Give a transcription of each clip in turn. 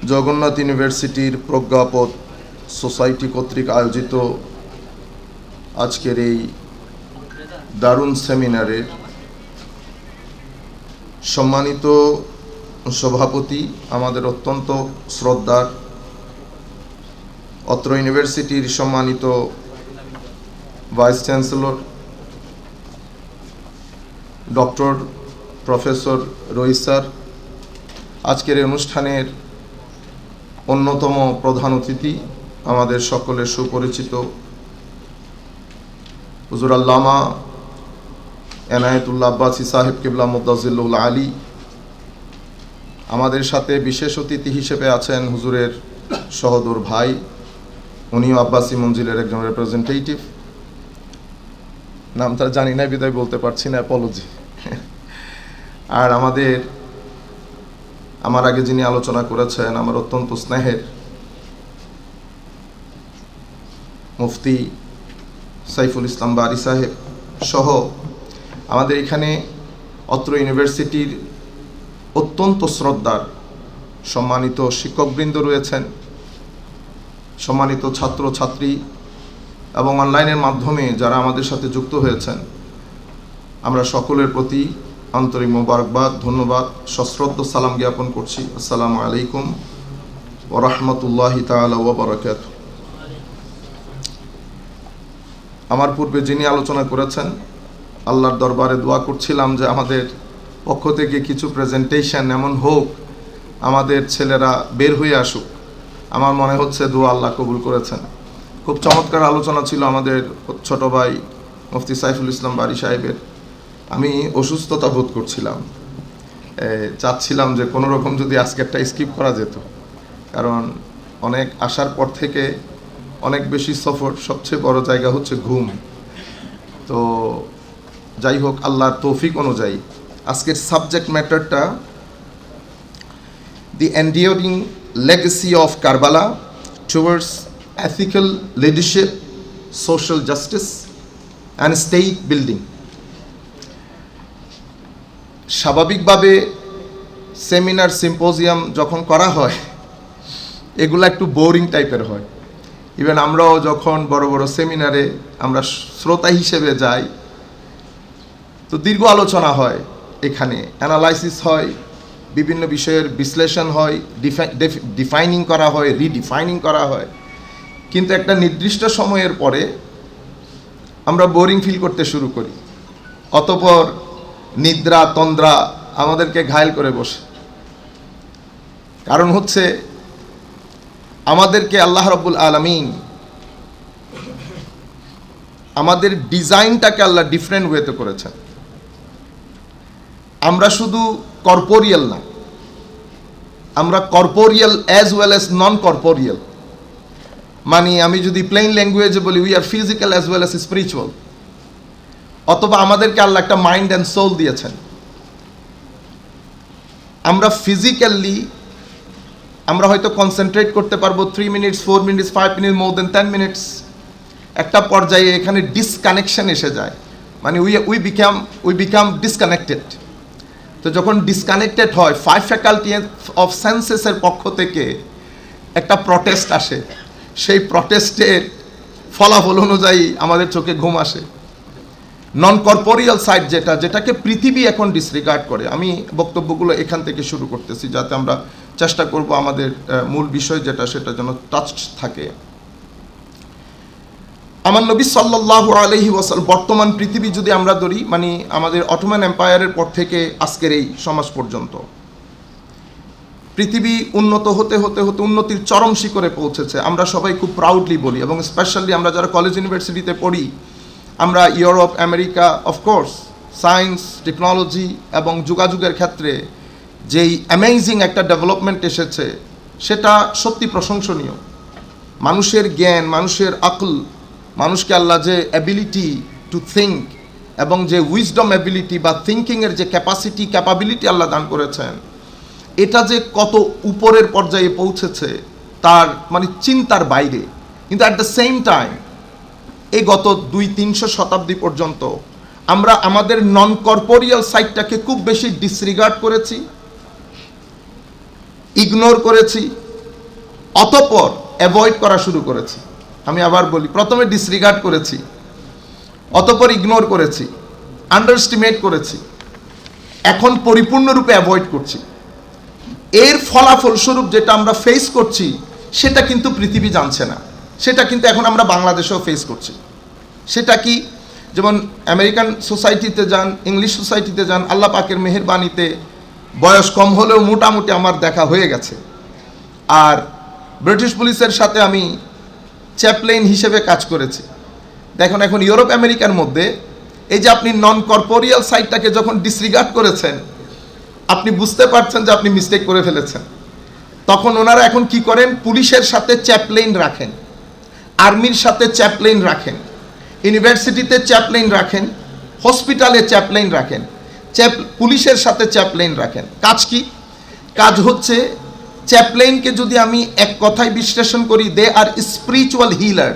জগন্নাথ ইউনিভার্সিটির প্রজ্ঞাপন সোসাইটি কর্তৃক আয়োজিত আজকের এই দারুণ সেমিনারের সম্মানিত সভাপতি, আমাদের অত্যন্ত শ্রদ্ধার অত্র ইউনিভার্সিটির সম্মানিত ভাইস চ্যান্সেলর ডক্টর প্রফেসর রইস স্যার, আজকের এই অনুষ্ঠানের অন্যতম প্রধান অতিথি, আমাদের সকলের সুপরিচিত হুজুর আল্লামা এনায়েতুল্লাহ আব্বাসী সাহেব কিবলা মুদ্দাজিল্লুল আলী, আমাদের সাথে বিশেষ অতিথি হিসেবে আছেন হুজুরের সহোদর ভাই, উনিও আব্বাসী মঞ্জিলের একজন রিপ্রেজেন্টেটিভ, নামটা জানি না বিদায় বলতে পারছি না, অ্যাপোলজি। আর আমার আগে যিনি আলোচনা করেছেন, আমার অত্যন্ত স্নেহের মুফতি সাইফুল ইসলাম বারী সাহেব সহ আমাদের এখানে অত্র ইউনিভার্সিটির অত্যন্ত শ্রদ্ধার সম্মানিত শিক্ষকবৃন্দ রয়েছেন, সম্মানিত ছাত্রছাত্রী এবং অনলাইনের মাধ্যমে যারা আমাদের সাথে যুক্ত হয়েছেন, আমরা সকলের প্রতি আন্তরিক মোবারকবাদ, ধন্যবাদ, সশ্রদ্ধ সালাম জ্ঞাপন করছি। আসসালামু আলাইকুম ওয়া রাহমাতুল্লাহি তাআলা ওয়া বারাকাতুহু। আমার পূর্বে যিনি আলোচনা করেছেন, আল্লাহর দরবারে দোয়া করছিলাম যে আমাদের পক্ষ থেকে কিছু প্রেজেন্টেশন এমন হোক, আমাদের ছেলেরা বের হয়ে আসুক। আমার মনে হচ্ছে দোয়া আল্লাহ কবুল করেছেন। খুব চমৎকার আলোচনা ছিল আমাদের ছোট ভাই মুফতি সাইফুল ইসলাম বারী সাহেবের। আমি অসুস্থতা বোধ করছিলাম, চাচ্ছিলাম যে কোনো রকম যদি আজকে একটা স্কিপ করা যেত, কারণ অনেক আসার পর থেকে অনেক বেশি সফর, সবচেয়ে বড় জায়গা হচ্ছে ঘুম। তো যাই হোক, আল্লাহর তৌফিক অনুযায়ী আজকের সাবজেক্ট ম্যাটারটা the enduring legacy of Karbala towards ethical leadership, social justice and state building. স্বাভাবিকভাবে সেমিনার সিম্পোজিয়াম যখন করা হয়, এগুলো একটু বোরিং টাইপের হয়। ইভেন আমরাও যখন বড় বড় সেমিনারে আমরা শ্রোতা হিসেবে যাই, তো দীর্ঘ আলোচনা হয়, এখানে অ্যানালাইসিস হয়, বিভিন্ন বিষয়ের বিশ্লেষণ হয়, ডিফাইনিং করা হয়, রিডিফাইনিং করা হয়, কিন্তু একটা নির্দিষ্ট সময়ের পরে আমরা বোরিং ফিল করতে শুরু করি। অতঃপর নিদ্রা তন্দ্রা আমাদেরকে ঘায়েল করে বসে। কারণ হচ্ছে আমাদেরকে আল্লাহ রাব্বুল আলামিন আমাদের ডিজাইনটাকে আল্লাহ ডিফারেন্ট ওয়েতে করেছেন। আমরা শুধু কর্পোরিয়াল না, আমরা কর্পোরিয়াল অ্যাজ ওয়েল অ্যাজ নন কর্পোরিয়াল। মানে আমি যদি প্লেন ল্যাঙ্গুয়েজে বলি, we are physical as well as spiritual. অথবা আমাদেরকে আল্লাহ একটা মাইন্ড অ্যান্ড সোল দিয়েছেন। আমরা ফিজিক্যালি আমরা হয়তো কনসেন্ট্রেট করতে পারবো 3 মিনিটস, 4 মিনিটস, 5 মিনিট, মোর দেন 10 মিনিটস। একটা পর্যায়ে এখানে ডিসকানেকশন এসে যায়, মানে উই বিকাম ডিসকানেক্টেড। তো যখন ডিসকানেক্টেড হয়, 5 ফ্যাকাল্টি অফ সেন্সেসের পক্ষ থেকে একটা প্রটেস্ট আসে। সেই প্রটেস্টের ফলাফল অনুযায়ী আমাদের চোখে ঘুম আসে। নন কর্পোরিয়াল সাইড যেটাকে পৃথিবী এখন ডিসরিগার্ড করে। আমি বক্তব্যগুলো এখান থেকে শুরু করতেছি, যাতে আমরা চেষ্টা করব আমাদের মূল বিষয় সেটা যেন টাচ থাকে। আমার নবী সাল্লাল্লাহু আলাইহি ওয়াসাল্লাম, বর্তমান পৃথিবী যদি আমরা ধরি, মানে আমাদের অটোমান এম্পায়ারের পর থেকে আজকের এই সমাজ পর্যন্ত, পৃথিবী উন্নত হতে হতে হতে উন্নতির চরম শিখরে পৌঁছেছে। আমরা সবাই খুব প্রাউডলি বলি, এবং স্পেশালি আমরা যারা কলেজ ইউনিভার্সিটিতে পড়ি, আমরা Europe, America, of course science, technology এবং যোগাযোগের ক্ষেত্রে যেই অ্যামেজিং একটা ডেভেলপমেন্ট এসেছে, সেটা সত্যি প্রশংসনীয়। মানুষের জ্ঞান, মানুষের আকল, মানুষকে আল্লাহ যে অ্যাবিলিটি টু থিঙ্ক এবং যে উইজডম অ্যাবিলিটি বা থিঙ্কিংয়ের যে ক্যাপাবিলিটি আল্লাহ দান করেছেন, এটা যে কত উপরের পর্যায়ে পৌঁছেছে তার মানে চিন্তার বাইরে। কিন্তু অ্যাট দ্য সেম টাইম এই গত 200-300 শতাব্দী পর্যন্ত আমরা আমাদের নন কর্পোরিয়াল সাইডটাকে খুব বেশি ডিসরিগার্ড করেছি, ইগনোর করেছি, অতঃপর অ্যাভয়েড করা শুরু করেছি। আমি আবার বলি, প্রথমে ডিসরিগার্ড করেছি, অতঃপর ইগনোর করেছি, আন্ডারস্টিমেট করেছি, এখন পরিপূর্ণরূপে অ্যাভয়েড করছি। এর ফলাফলস্বরূপ যেটা আমরা ফেস করছি সেটা কিন্তু পৃথিবী জানছে না, সেটা কিন্তু এখন আমরা বাংলাদেশেও ফেস করছি। সেটা কি? যেমন আমেরিকান সোসাইটিতে যান, ইংলিশ সোসাইটিতে যান, আল্লাহ পাকের মেহেরবানিতে বয়স কম হলেও মোটামুটি আমার দেখা হয়ে গেছে। আর ব্রিটিশ পুলিশের সাথে আমি চ্যাপলেইন হিসেবে কাজ করেছি। দেখুন, এখন ইউরোপ আমেরিকার মধ্যে এই যে আপনি নন কর্পোরিয়াল সাইডটাকে যখন ডিসরিগার্ড করেছেন, আপনি বুঝতে পারছেন যে আপনি মিস্টেক করে ফেলেছেন। তখন ওনারা এখন কি করেন? পুলিশের সাথে চ্যাপলেইন রাখেন, আর্মির সাথে চ্যাপলেইন রাখেন, ইউনিভার্সিটিতে চ্যাপলেইন রাখেন, হসপিটালে চ্যাপলেইন রাখেন, পুলিশের সাথে চ্যাপলেইন রাখেন। কাজ কি? কাজ হচ্ছে, চ্যাপলেইনকে যদি আমি এক কথায় বিশ্লেষণ করি, দে আর স্পিরিচুয়াল হিলার।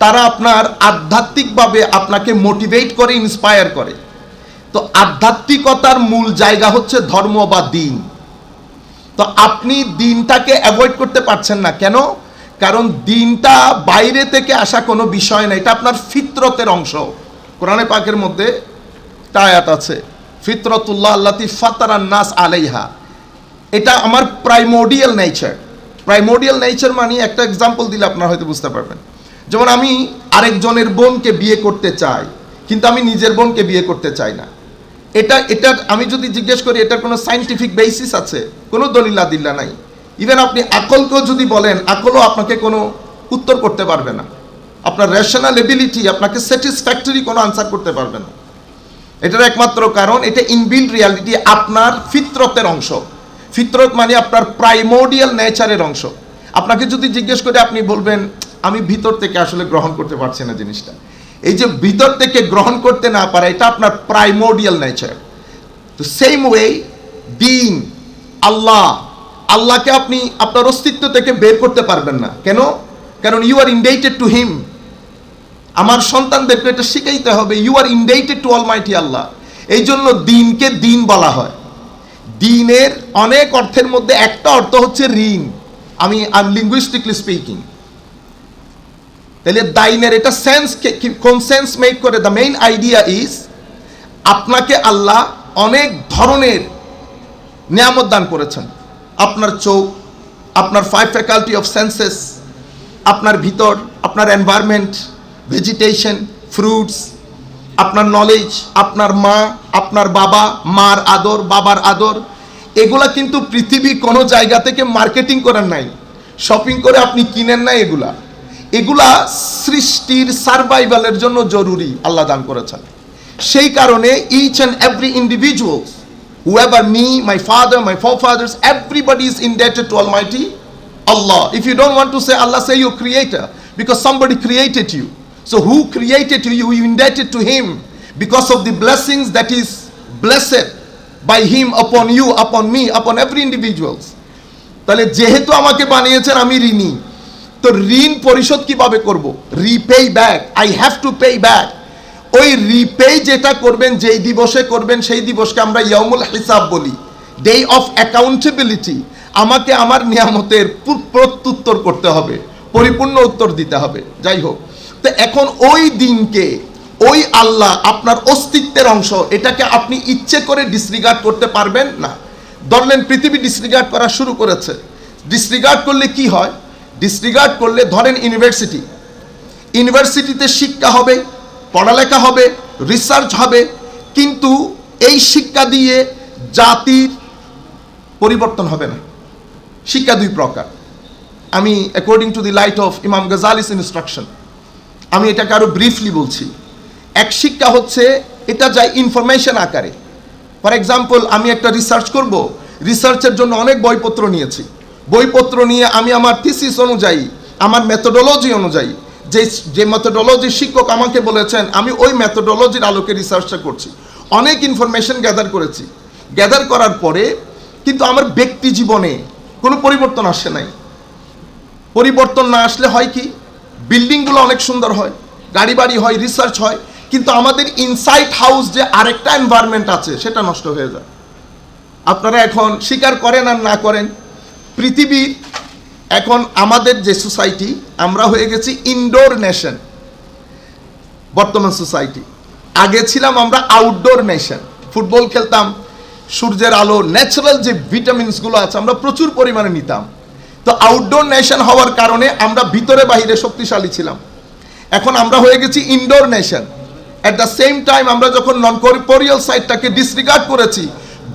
তারা আপনার আধ্যাত্মিকভাবে আপনাকে মোটিভেট করে, ইন্সপায়ার করে। তো আধ্যাত্মিকতার মূল জায়গা হচ্ছে ধর্ম বা দিন। তো আপনি দিনটাকে অ্যাভয়েড করতে পারছেন না। কেন? কারণ দিনটা বাইরে থেকে আসা কোনো বিষয় না, এটা আপনার ফিতরতের অংশ। কোরআনে পাকের মধ্যে একটা আয়াত আছে, ফিতরতুল্লাহ আল্লাতী ফাতারান নাস আলাইহা। এটা আমার প্রাইমোডিয়াল নেচার। প্রাইমোডিয়াল নেচার মানে, একটা এক্সাম্পল দিলে আপনারা হয়তো বুঝতে পারবেন। যেমন আমি আরেকজনের বোনকে বিয়ে করতে চাই, কিন্তু আমি নিজের বোনকে বিয়ে করতে চাই না। এটা আমি যদি জিজ্ঞেস করি এটার কোনো সাইন্টিফিক বেসিস আছে? কোনো দলিল আদিল্লা নাই। ইভেন আপনি আকলকেও যদি বলেন, আকলও আপনাকে কোনো উত্তর করতে পারবে না। আপনার রেশনাল এবিলিটি আপনাকে স্যাটিসফ্যাক্টরি কোনো আনসার করতে পারবে না। এটার একমাত্র কারণ, এটা ইনবিল্ড রিয়ালিটি, আপনার ফিতরতের অংশ। ফিতরত মানে আপনার প্রাইমোডিয়াল নেচারের অংশ। আপনাকে যদি জিজ্ঞেস করে, আপনি বলবেন আমি ভিতর থেকে আসলে গ্রহণ করতে পারছি না জিনিসটা। এই যে ভিতর থেকে গ্রহণ করতে না পারা, এটা আপনার প্রাইমোডিয়াল নেচার। তো সেম ওয়ে দিন, আল্লাহকে আপনি আপনার অস্তিত্ব থেকে বের করতে পারবেন না। কেন? কারণ you are indebted to him. আমার সন্তানদেরকে এটা শিখাইতে হবে, you are indebted to almighty Allah. এই জন্য দিনকে দিন বলা হয়। দিনের অনেক অর্থের মধ্যে একটা অর্থ হচ্ছে ঋণ। আমি লিঙ্গুইস্টিকলি স্পিকিং, তাহলে দাইনের এটা সেন্স, কোন সেন্স মেক করে? দ্য মেইন আইডিয়া ইজ, আপনাকে আল্লাহ অনেক ধরনের নিয়ামত দান করেছেন। আপনার চোখ, আপনার 5 ফ্যাকাল্টি অফ সেন্সেস, আপনার ভিতর, আপনার এনভায়রনমেন্ট, ভেজিটেশন, ফ্রুটস, আপনার নলেজ, আপনার মা, আপনার বাবা, মার আদর, বাবার আদর। এগুলা কিন্তু পৃথিবী কোনো জায়গা থেকে মার্কেটিং করেন নাই, শপিং করে আপনি কিনেন না। এগুলা সৃষ্টির সার্ভাইভালের জন্য জরুরি, আল্লাহ দান করেছেন। সেই কারণে each and every individual, whoever me, my father, my forefathers, everybody is indebted to Almighty Allah. If you don't want to say Allah, say your creator, because somebody created you. So who created you? You indebted to him because of the blessings that is blessed by him upon you, upon me, upon every individuals. তাহলে যেহেতু আমাকে বানিয়েছেন, আমি ঋণী। তো ঋণ পরিশোধ কিভাবে করব? Repay back, I have to pay back. ওই রিপে যেটা করবেন, যেই দিবসে করবেন, সেই দিবসকে আমরা ইয়াউমুল হিসাব বলি, ডে অফ অ্যাকাউন্টেবিলিটি। আমাকে আমার নিয়ামতের প্রত্যুত্তর করতে হবে, পরিপূর্ণ উত্তর দিতে হবে। যাই হোক, তো এখন ওই দিনকে, ওই আল্লাহ আপনার অস্তিত্বের অংশ, এটাকে আপনি ইচ্ছে করে ডিসরিগার্ড করতে পারবেন না। ধরলেন পৃথিবী ডিসরিগার্ড করা শুরু করেছে। ডিসরিগার্ড করলে কি হয়? ডিসরিগার্ড করলে, ধরেন ইউনিভার্সিটিতে শিক্ষা হবে, পড়ালেখা হবে, রিসার্চ হবে, কিন্তু এই শিক্ষা দিয়ে জাতির পরিবর্তন হবে না। শিক্ষা দুই প্রকার। আমি according to the light off ইমাম গাজালিস ইনস্ট্রাকশন, আমি এটাকে আরো ব্রিফলি বলছি। এক শিক্ষা হচ্ছে, এটা যায় ইনফরমেশন আকারে। ফর এক্সাম্পল, আমি একটা রিসার্চ করব, রিসার্চের জন্য অনেক বইপত্র নিয়েছি। বইপত্র নিয়ে আমি আমার থিসিস অনুযায়ী, আমার মেথোডোলজি অনুযায়ী, যে মেথোডোলজির শিক্ষক আমাকে বলেছেন, আমি ওই মেথোডোলজির আলোকে রিসার্চটা করছি। অনেক ইনফরমেশন গ্যাদার করেছি। গ্যাদার করার পরে কিন্তু আমার ব্যক্তি জীবনে কোনো পরিবর্তন আসে নাই। পরিবর্তন না আসলে হয় কি? বিল্ডিংগুলো অনেক সুন্দর হয়, গাড়ি বাড়ি হয়, রিসার্চ হয়, কিন্তু আমাদের ইনসাইড হাউস যে আরেকটা এনভায়রনমেন্ট আছে, সেটা নষ্ট হয়ে যায়। আপনারা এখন স্বীকার করেন আর না করেন, পৃথিবীর এখন আমাদের যে সোসাইটি, আমরা হয়ে গেছি ইনডোর নেশন বর্তমান সোসাইটি। আগে ছিলাম আমরা আউটডোর নেশন, ফুটবল খেলতাম, সূর্যের আলো, ন্যাচারাল যে ভিটামিনসগুলো আছে আমরা প্রচুর পরিমাণে নিতাম। তো আউটডোর নেশন হওয়ার কারণে আমরা ভিতরে বাহিরে শক্তিশালী ছিলাম। এখন আমরা হয়ে গেছি indoor nation. At the same time আমরা যখন নন কর্পোরিয়াল সাইডটাকে ডিসরিগার্ড করেছি,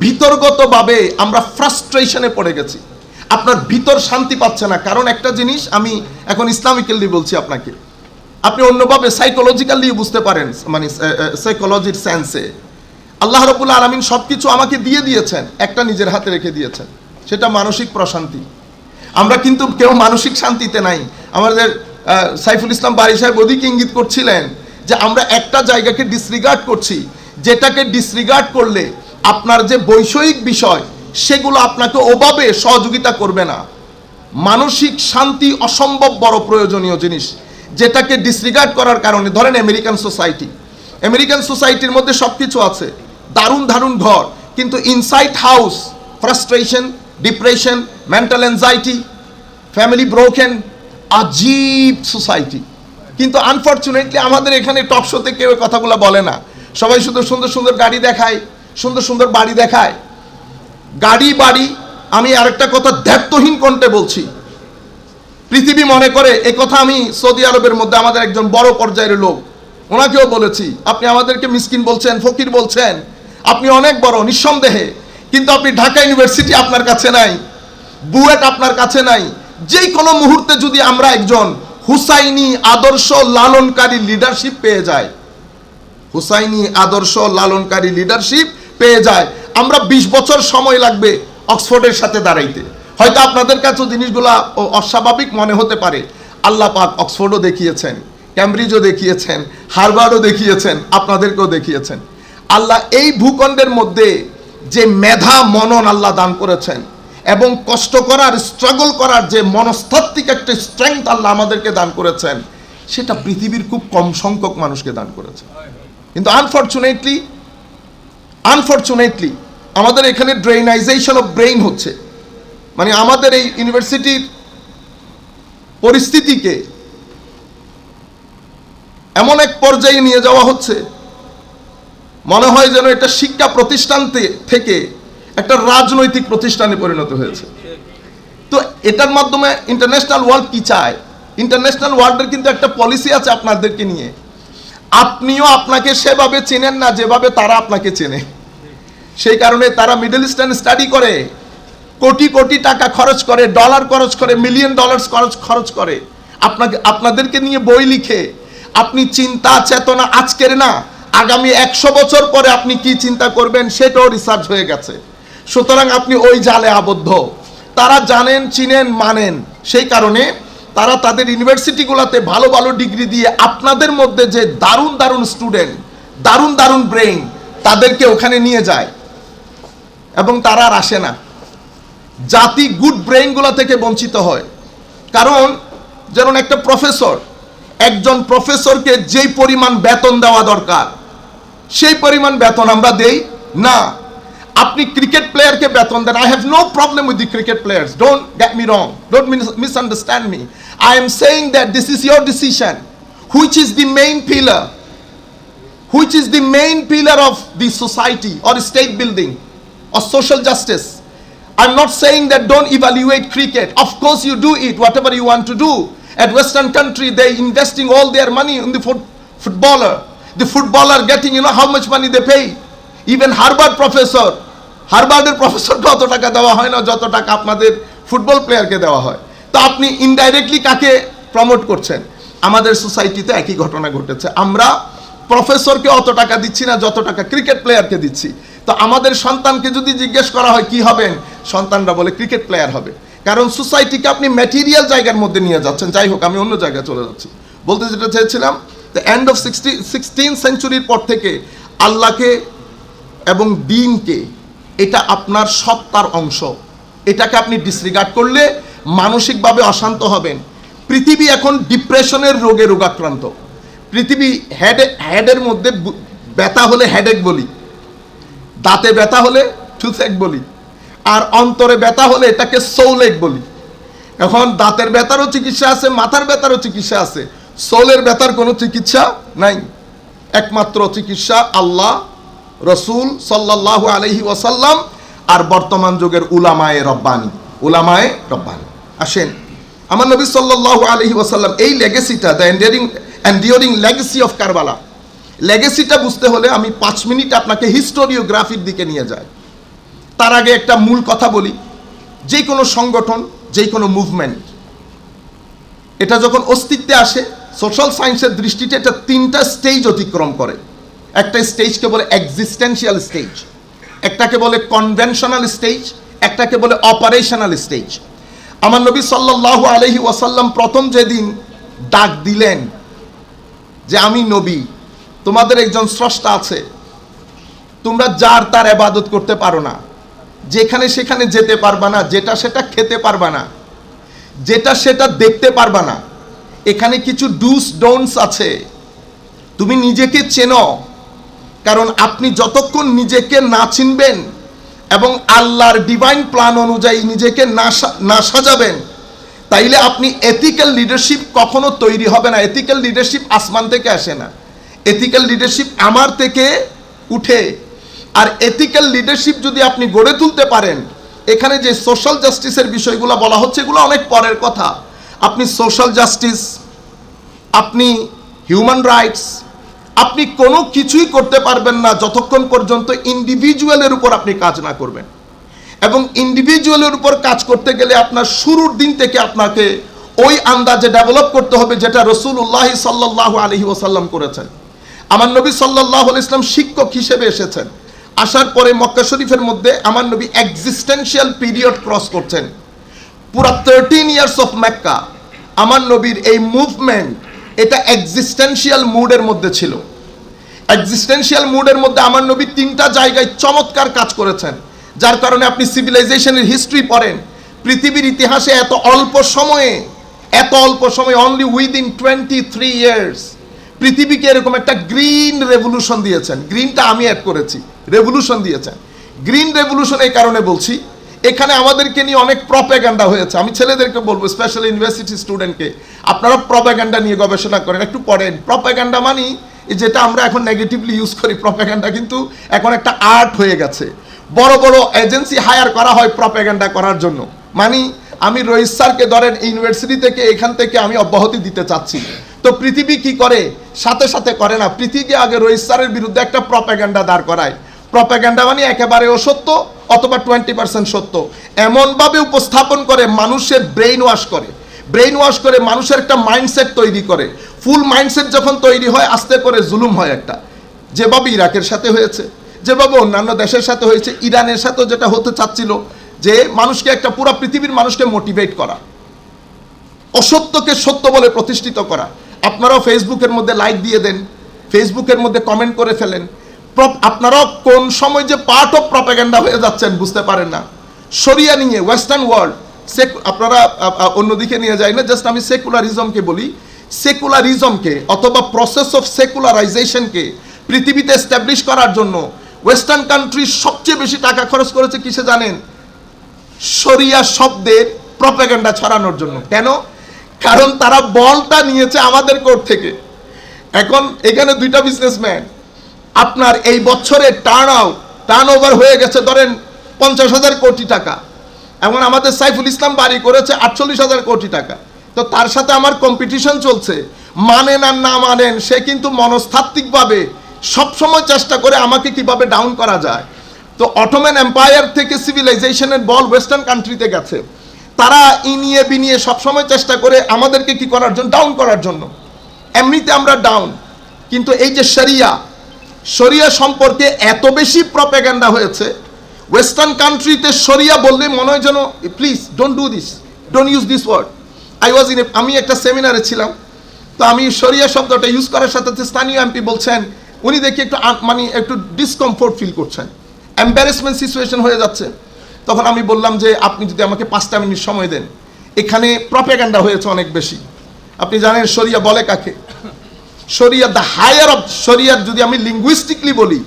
ভিতরগতভাবে আমরা ফ্রাস্ট্রেশনে পড়ে গেছি। আপনার ভিতর শান্তি পাচ্ছে না, কারণ একটা জিনিস আমি এখন ইসলামিক্যালি বলছি আপনাকে, আপনি অন্যভাবে সাইকোলজিক্যালি বুঝতে পারেন, মানে সাইকোলজির সেন্সে আল্লাহ রাব্বুল আলামিন সব কিছু আমাকে দিয়ে দিয়েছেন, একটা নিজের হাতে রেখে দিয়েছেন, সেটা মানসিক প্রশান্তি। আমরা কিন্তু কেউ মানসিক শান্তিতে নাই। আমাদের সাইফুল ইসলাম বারী সাহেব ওদিকে ইঙ্গিত করছিলেন যে আমরা একটা জায়গাকে ডিসরিগার্ড করছি, যেটাকে ডিসরিগার্ড করলে আপনার যে বৈষয়িক বিষয় সেগুলো আপনাকে ওভাবে সহযোগিতা করবে না। মানসিক শান্তি অসম্ভব বড় প্রয়োজনীয় জিনিস, যেটাকে ডিসরিগার্ড করার কারণে, ধরেন আমেরিকান সোসাইটির মধ্যে সব কিছু আছে, দারুণ দারুণ ঘর, কিন্তু inside house frustration, depression, mental anxiety, family broken, আজীব সোসাইটি। কিন্তু আনফর্চুনেটলি আমাদের এখানে টক শোতে কেউ কথাগুলো বলে না, সবাই শুধু সুন্দর সুন্দর গাড়ি দেখায়, সুন্দর সুন্দর বাড়ি দেখায়, গাড়ি বাড়ি। আমি আরেকটা কথা দায়িত্বহীন কণ্ঠে বলছি, পৃথিবী মনে করে, এ কথা আমি সৌদি আরবের মধ্যে আমাদের একজন বড় পর্যায়ের লোক, ওনাকেও বলেছি, আপনি আমাদেরকে মিসকিন বলছেন, ফকির বলছেন, আপনি অনেক বড় নিঃসন্দেহে, কিন্তু আপনি ঢাকা ইউনিভার্সিটি আপনার কাছে নাই, বুয়েট আপনার কাছে নাই। যেই কোনো মুহূর্তে যদি আমরা একজন হুসাইনি আদর্শ লালনকারী লিডারশিপ পেয়ে যাই, হুসাইনি আদর্শ লালনকারী লিডারশিপ পেয়ে যায়, আমরা 20 বছর সময় লাগবে অক্সফোর্ডের সাথে দাঁড়াইতে। হয়তো আপনাদের কাছে জিনিসগুলা অস্বাভাবিক মনে হতে পারে, আল্লাহ পাক অক্সফোর্ডও দেখিয়েছেন, ক্যামব্রিজও দেখিয়েছেন, হার্ভার্ডও দেখিয়েছেন, আপনাদেরকেও দেখিয়েছেন। আল্লাহ এই ভূখণ্ডের মধ্যে যে মেধা মনন আল্লাহ দান করেছেন, এবং কষ্ট করার, স্ট্রাগল করার যে মনস্তাত্ত্বিক একটা স্ট্রেংথ আল্লাহ আমাদেরকে দান করেছেন, সেটা পৃথিবীর খুব কম সংখ্যক মানুষকে দান করেছে। কিন্তু আনফর্চুনেটলি আমাদের এখানে ড্রেনাইজেশন অফ ব্রেইন হচ্ছে, মানে আমাদের এই ইউনিভার্সিটির পরিস্থিতিকে এমন এক পর্যায়ে নিয়ে যাওয়া হচ্ছে, মনে হয় যেন এটা শিক্ষা প্রতিষ্ঠান থেকে একটা রাজনৈতিক প্রতিষ্ঠানে পরিণত হয়েছে। তো এটার মাধ্যমে ইন্টারন্যাশনাল ওয়ার্ল্ড কি চায়? ইন্টারন্যাশনাল ওয়ার্ল্ডের কিন্তু একটা পলিসি আছে আপনাদেরকে নিয়ে, আপনিও আপনাকে সেভাবে চেনেন না যেভাবে তারা আপনাকে চেনে। সেই কারণে তারা মিডল ইস্টার্ন স্টাডি করে, কোটি কোটি টাকা খরচ করে, ডলার খরচ করে, মিলিয়ন ডলার্স খরচ করে, আপনাদেরকে নিয়ে বই লিখে। আপনি চিন্তা চেতনা আজকের না, আগামী 100 বছর পরে আপনি কি চিন্তা করবেন সেটাও রিসার্চ হয়ে গেছে। সুতরাং আপনি ওই জালে আবদ্ধ। তারা জানেন, চিনেন, মানেন। সেই কারণে তারা তাদের ইউনিভার্সিটিগুলোতে ভালো ভালো ডিগ্রি দিয়ে আপনাদের মধ্যে যে দারুণ দারুণ স্টুডেন্ট, দারুণ দারুণ ব্রেইন, তাদেরকে ওখানে নিয়ে যায়, এবং তারা আর আসে না। জাতি গুড ব্রেইনগুলো থেকে বঞ্চিত হয়। কারণ যেমন একটা প্রফেসর, একজন প্রফেসরকে যেই পরিমাণ বেতন দেওয়া দরকার সেই পরিমাণ বেতন আমরা দেই না। আপনি ক্রিকেট প্লেয়ারকে বেতন দেন, I have no problem with the cricket players, don't get me wrong, don't misunderstand me. I am saying that this is your decision. Which is the main pillar? Which is the main pillar of the society or state building or social justice? I'm not saying that don't evaluate cricket. Of course you do it, whatever you want to do. At Western country, they investing all their money in the footballer. The footballer getting, you know how much money they pay. Even Harvard professor, Harvard professor কে অত টাকা দেওয়া হয় না যত টাকা আপনাদের football প্লেয়ারকে দেওয়া হয়। তো আপনি ইনডাইরেক্টলি কাকে প্রমোট করছেন? আমাদের সোসাইটিতে একই ঘটনা ঘটেছে। আমরা প্রফেসরকে অত টাকা দিচ্ছি না যত টাকা ক্রিকেট প্লেয়ারকে দিচ্ছি। তো আমাদের সন্তানকে যদি জিজ্ঞেস করা হয় কি হবেন, সন্তানরা বলে ক্রিকেট প্লেয়ার হবে। কারণ সোসাইটিকে আপনি ম্যাটেরিয়াল জায়গার মধ্যে নিয়ে যাচ্ছেন। যাই হোক, আমি অন্য জায়গায় চলে যাচ্ছি। বলতে যেটা চেয়েছিলাম, দ্য এন্ড অফ 16th সেঞ্চুরির পর থেকে আল্লাহকে এবং দ্বীনকে, এটা আপনার সত্তার অংশ। এটাকে আপনি ডিসরিগার্ড করলে মানসিকভাবে অশান্ত হবেন। পৃথিবী এখন ডিপ্রেশনের রোগে রোগাক্রান্ত। পৃথিবী হেডের মধ্যে ব্যথা হলে হেডেক বলি, দাঁতে ব্যথা হলে টুথেক বলি, আর অন্তরে ব্যথা হলে এটাকে সোলেক বলি। এখন দাঁতের ব্যথারও চিকিৎসা আছে, মাথার ব্যথারও চিকিৎসা আছে, সোলের ব্যথার কোনো চিকিৎসা নাই। একমাত্র চিকিৎসা আল্লাহ, রসুল সাল্লাল্লাহু আলাইহি ওয়াসাল্লাম আর বর্তমান যুগের উলামায়ে রব্বানি। উলামায়ে রব্বানি। আসেন, আমার নবী সাল্লাল্লাহু আলাইহি ওয়াসাল্লাম এই লেগেসিটা, দ্য এন্ডিউরিং লেগেসি অফ কারবালা, লেগেসিটা বুঝতে হলে আমি 5 মিনিট আপনাকে হিস্টোরিওগ্রাফির দিকে নিয়ে যাই। তার আগে একটা মূল কথা বলি, যে কোনো সংগঠন, যে কোনো মুভমেন্ট, এটা যখন অস্তিত্বে আসে সোশ্যাল সায়েন্সের দৃষ্টিতে এটা 3টা স্টেজ অতিক্রম করে। একটা স্টেজকে বলে এক্সিস্টেন্সিয়াল স্টেজ, একটাকে বলে কনভেনশনাল স্টেজ, একটাকে বলে অপারেশনাল স্টেজ। আমার নবী সাল্লাল্লাহু আলাইহি ওয়াসাল্লাম প্রথম যেদিন ডাক দিলেন যে আমি নবী, তোমাদের একজন স্রষ্টা আছে, তোমরা যার তার ইবাদত করতে পারো না, যেখানে সেখানে যেতে পারবা না, যেটা সেটা খেতে পারবা না, যেটা সেটা দেখতে পারবা না, এখানে কিছু ডুস ডোন্টস আছে, তুমি নিজেকে চেনো। কারণ আপনি যতক্ষণ নিজেকে না চিনবেন এবং আল্লাহর ডিভাইন প্ল্যান অনুযায়ী নিজেকে না সাজাবেন, তাইলে আপনি এথিক্যাল লিডারশিপ কখনো তৈরি হবে না। এথিক্যাল লিডারশিপ আসমান থেকে আসে না, এথিক্যাল লিডারশিপ আমার থেকে উঠে। আর এথিক্যাল লিডারশিপ যদি আপনি গড়ে তুলতে পারেন, এখানে যে সোশ্যাল জাস্টিসের বিষয়গুলো বলা হচ্ছে এগুলো অনেক পরের কথা। আপনি সোশ্যাল জাস্টিস, আপনি হিউম্যান রাইটস, আপনি কোনো কিছুই করতে পারবেন না যতক্ষণ পর্যন্ত ইন্ডিভিজুয়ালের উপর আপনি কাজ না করবেন। এবং ইন্ডিভিজুয়ালের উপর কাজ করতে গেলে আপনার শুরুর দিন থেকে আপনাকে ওই আন্দাজে ডেভেলপ করতে হবে যেটা রাসূলুল্লাহ সাল্লাল্লাহু আলাইহি ওয়াসাল্লাম করেছেন। আমার নবী সাল্লাল্লাহু আলাইহি ওয়াসাল্লাম শিক্ষক হিসেবে এসেছেন। আসার পরে মক্কা শরীফের মধ্যে আমার নবী এক্সিস্টেন্সিয়াল পিরিয়ড ক্রস করছেন। পুরা 13 ইয়ার্স অফ মক্কা আমার নবীর এই মুভমেন্ট, এটা এক্সিস্টেন্সিয়াল মুডের মধ্যে ছিল। এক্সিস্টেন্সিয়াল মুডের মধ্যে আমার নবী 3টা জায়গায় চমৎকার কাজ করেছেন, যার কারণে আপনি সিভিলাইজেশনের হিস্ট্রি পড়েন, পৃথিবীর ইতিহাসে এত অল্প সময়ে অনলি উইদিন 23 ইয়ার্স পৃথিবীকে এরকম একটা গ্রিন রেভলিউশন দিয়েছেন। গ্রিনটা আমি অ্যাড করেছি, রেভলিউশন দিয়েছেন। গ্রিন রেভলিউশন এই কারণে বলছি, এখানে আমাদেরকে নিয়ে অনেক প্রপাগান্ডা হয়েছে। আমি ছেলেদেরকে বলবো, স্পেশাল ইউনিভার্সিটি স্টুডেন্টকে, আপনারা প্রপাগান্ডা নিয়ে গবেষণা করেন, একটু পড়েন। প্রপাগান্ডা মানে যেটা আমরা এখন নেগেটিভলি ইউজ করি, প্রপাগান্ডা কিন্তু এখন একটা আর্ট হয়ে গেছে। বড় বড় এজেন্সি হায়ার করা হয় প্রপাগান্ডা করার জন্য। মানে আমি রইস স্যারকে ধরেন ইউনিভার্সিটি থেকে, এখান থেকে আমি অব্যাহতি দিতে চাচ্ছি, তো পৃথিবী কি করে, সাথে সাথে করে না, পৃথিবী আগে রইস স্যারের বিরুদ্ধে একটা প্রপাগান্ডা দাঁড় করায়। প্রপাগান্ডা মানে একেবারে অসত্য অথবা 20% সত্য, এমনভাবে উপস্থাপন করে মানুষের ব্রেইন ওয়াশ করে মানুষের একটা মাইন্ডসেট তৈরি করে। ফুল মাইন্ডসেট যখন তৈরি হয়, আস্তে করে জুলুম হয় একটা, যেভাবে ইরাকের সাথে হয়েছে, যেভাবে অন্যান্য দেশের সাথে হয়েছে, ইরানের সাথেও যেটা হতে চাচ্ছিল, যে মানুষকে একটা পুরো পৃথিবীর মানুষকে মোটিভেট করা, অসত্যকে সত্য বলে প্রতিষ্ঠিত করা। আপনারাও ফেসবুকের মধ্যে লাইক দিয়ে দেন, ফেসবুকের মধ্যে কমেন্ট করে ফেলেন। আপনারাও কোন সময় যে পার্ট অফ প্রপাগান্ডা হয়ে যাচ্ছেন বুঝতে পারেন না। শরিয়া নিয়ে ওয়েস্টার্ন ওয়ার্ল্ড, আপনারা অন্যদিকে নিয়ে যায় না, জাস্ট আমি সেকুলারিজমকে বলি। সেকুলারিজমকে অথবা প্রসেস অফ সেকুলারাইজেশনকে পৃথিবীতে এস্টাবলিশ করার জন্য ওয়েস্টার্ন কান্ট্রি সবচেয়ে বেশি টাকা খরচ করেছে কিসে জানেন? শরিয়া শব্দের প্রপাগান্ডা ছড়ানোর জন্য। কেন? কারণ তারা বলটা নিয়েছে আমাদের কোর্ট থেকে। এখন এখানে 2টা বিজনেসম্যান, আপনার এই বছরে টার্ন ওভার হয়ে গেছে ধরেন 50,000 কোটি টাকা, এবং আমাদের সাইফুল ইসলাম বাড়ি করেছে 48,000 কোটি টাকা। তো তার সাথে আমার কম্পিটিশন চলছে, মানেন আর না মানেন, সে কিন্তু মনস্তাত্ত্বিকভাবে সবসময় চেষ্টা করে আমাকে কিভাবে ডাউন করা যায়। তো অটোমান এম্পায়ার থেকে সিভিলাইজেশনের বল ওয়েস্টার্ন কান্ট্রিতে গেছে, তারা ইনিয়ে বিনিয়ে সবসময় চেষ্টা করে আমাদেরকে কি করার জন্য, ডাউন করার জন্য। এমনিতে আমরা ডাউন, কিন্তু এই যে শরিয়া সম্পর্কে এত বেশি প্রপাগান্ডা হয়েছে, ওয়েস্টার্ন কান্ট্রিতে শরিয়া বললে মনে হয় যেন, please don't do this, don't use this word. আমি একটা সেমিনারে ছিলাম, তো আমি শরিয়া শব্দটা ইউজ করার সাথে স্থানীয় এমপি বলছেন, উনি দেখি একটু ডিসকমফোর্ট ফিল করছেন, এম্বারেসমেন্ট সিচুয়েশন হয়ে যাচ্ছে। তখন আমি বললাম যে আপনি যদি আমাকে 5টা মিনিট সময় দেন, এখানে প্রপাগান্ডা হয়েছে অনেক বেশি। আপনি জানেন শরিয়া বলে কাকে? শরিয়া, দ্য হায়ার অফ শরিয়া, যদি আমি লিঙ্গুইস্টিকলি বলি,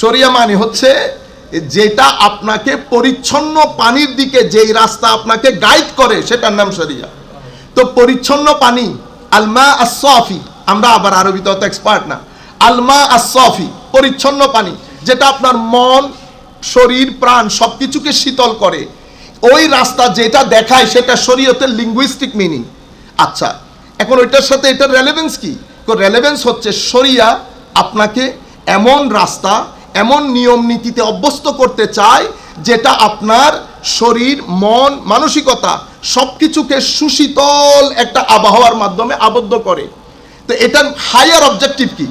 শরিয়া মানে হচ্ছে যেটা আপনাকে পরিচ্ছন্ন পানির দিকে যেই রাস্তা আপনাকে গাইড করে সেটার নাম শরিয়া। তো পরিচ্ছন্ন পানি আলমা আসফি, আমরা আবার আরবিতে অত এক্সপার্ট না, আলমা আসফি পরিচ্ছন্ন পানি যেটা আপনার মন শরীর প্রাণ সবকিছুকে শীতল করে, ওই রাস্তা যেটা দেখায় সেটা শরীয়তের লিঙ্গুইস্টিক মিনিং। আচ্ছা, এখন ওইটার সাথে এটার রেলেভেন্স কি? রেলেভেন্স হচ্ছে শরিয়া আপনাকে এমন রাস্তা এমন নিয়ম নীতিতে অভ্যস্ত করতে চায় যেটা আপনার শরীর মন মানসিকতা সবকিছুকে সুশীতল একটা আবহাওয়ার মাধ্যমে আবদ্ধ করে। তো এটার হায়ার অবজেক্টিভ কি?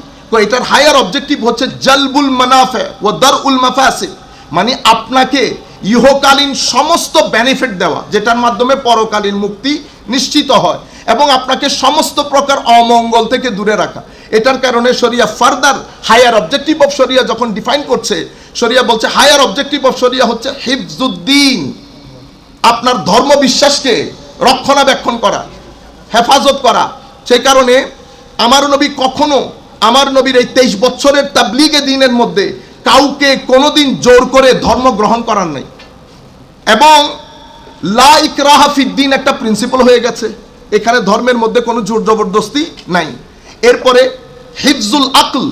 এটার হায়ার অবজেক্টিভ হচ্ছে জালবুল মানাফে ও দারউল মাফাসিদ, মানে আপনাকে ইহকালীন সমস্ত বেনিফিট দেওয়া যেটার মাধ্যমে পরকালীন মুক্তি নিশ্চিত হয়, এবং আপনাকে সমস্ত প্রকার অমঙ্গল থেকে দূরে রাখা। এটার কারণে শরিয়া ফার্দার হায়ার অবজেক্টিভ অফ শরিয়া যখন ডিফাইন করছে, শরিয়া বলছে হায়ার অবজেক্টিভ অফ শরিয়া হচ্ছে হিফজুদ্দিন, আপনার ধর্ম বিশ্বাসকে রক্ষণাবেক্ষণ করা, হেফাজত করা। সেই কারণে আমার নবী কখনো, আমার নবীর এই 23 বছরের তাবলীগে দ্বীনের মধ্যে কাউকে কোনোদিন জোর করে ধর্ম গ্রহণ করার নাই, এবং লা ইকরাহা ফিদ্দিন একটা প্রিন্সিপাল হয়ে গেছে, এখানে ধর্মের মধ্যে কোনো জোর জবরদস্তি নাই। এরপরে হিফজুল আকল,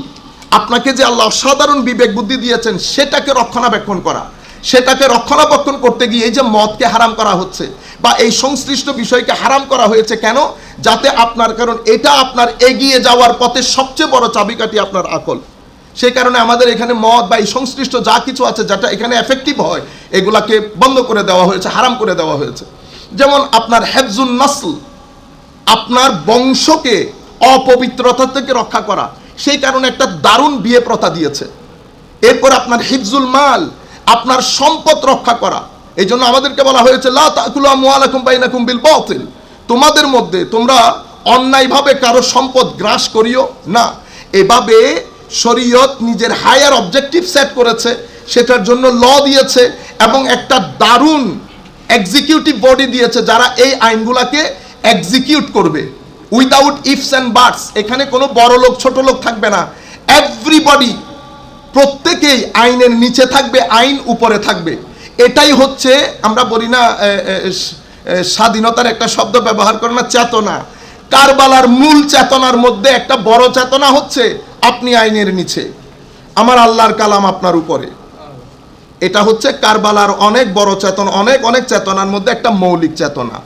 আপনাকে যে আল্লাহ অসাধারণ বিবেক বুদ্ধি দিয়েছেন সেটাকে রক্ষণাবেক্ষণ করা, সেটাকে রক্ষণাবেক্ষণ করতে গিয়ে এই যে মদকে হারাম করা হচ্ছে বা এই সংশ্লিষ্ট বিষয়কে হারাম করা হয়েছে কেন? যাতে আপনার, কারণ এটা আপনার এগিয়ে যাওয়ার পথে সবচেয়ে বড় চাবিকাঠি আপনার আকল। সেই কারণে আমাদের এখানে মদ বা এই সংশ্লিষ্ট যা কিছু আছে যেটা এখানে এফেক্টিভ হয় এগুলাকে বন্ধ করে দেওয়া হয়েছে, হারাম করে দেওয়া হয়েছে। যেমন আপনার হেফজুন নাসল, আপনার বংশকে অপবিত্রতা থেকে রক্ষা করা, সেই কারণে একটা দারুণ বিয়ে প্রথা দিয়েছে। এরপর আপনার হিফজুল মাল, আপনার সম্পদ রক্ষা করা। এই জন্য আমাদেরকে বলা হয়েছে লা তাকুলু আমওয়ালাকুম বাইনাকুম বিল বাতিল, তোমাদের মধ্যে তোমরা অন্যায়ভাবে কারো সম্পদ গ্রাস করিও না। এভাবে শরীয়ত নিজের হায়ার অবজেক্টিভ সেট করেছে, সেটার জন্য ল দিয়েছে এবং একটা দারুণ এক্সিকিউটিভ বডি দিয়েছে যারা এই আইনগুলাকে এক্সিকিউট করবে উইদাউট ইফস অ্যান্ড বাটস। এখানে কোনো বড় লোক ছোট লোক থাকবে না, এভরিবডি, প্রত্যেকেই আইনের নিচে থাকবে, আইন উপরে থাকবে। এটাই হচ্ছে, আমরা বলি না স্বাধীনতার একটা শব্দ ব্যবহার করে না, চেতনা। কারবালার মূল চেতনার মধ্যে একটা বড় চেতনা হচ্ছে আপনি আইনের নিচে, আমার আল্লাহর কালাম আপনার উপরে। এটা হচ্ছে কারবালার অনেক বড় চেতনা, অনেক অনেক চেতনার মধ্যে একটা মৌলিক চেতনা,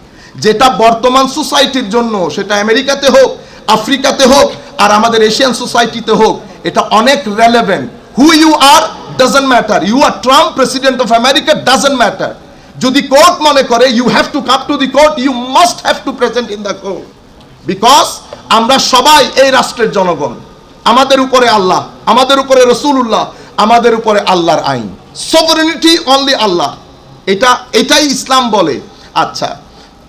যেটা বর্তমান সোসাইটির জন্য, সেটা আমেরিকাতে হোক, আফ্রিকাতে হোক, আর আমাদের এশিয়ান সোসাইটিতে হোক, এটা অনেক relevant. Who you are doesn't matter, you are Trump president of America doesn't matter. যদি কোর্ট মনে করে you have to come to the court, you must have to present in the court, because আমরা সবাই এই রাষ্ট্রের জনগণ। আমাদের উপরে আল্লাহ, আমাদের উপরে রসুল্লাহ, আমাদের উপরে আল্লাহর আইন, সভারেনিটি অনলি আল্লাহ। এটাই ইসলাম বলে। আচ্ছা,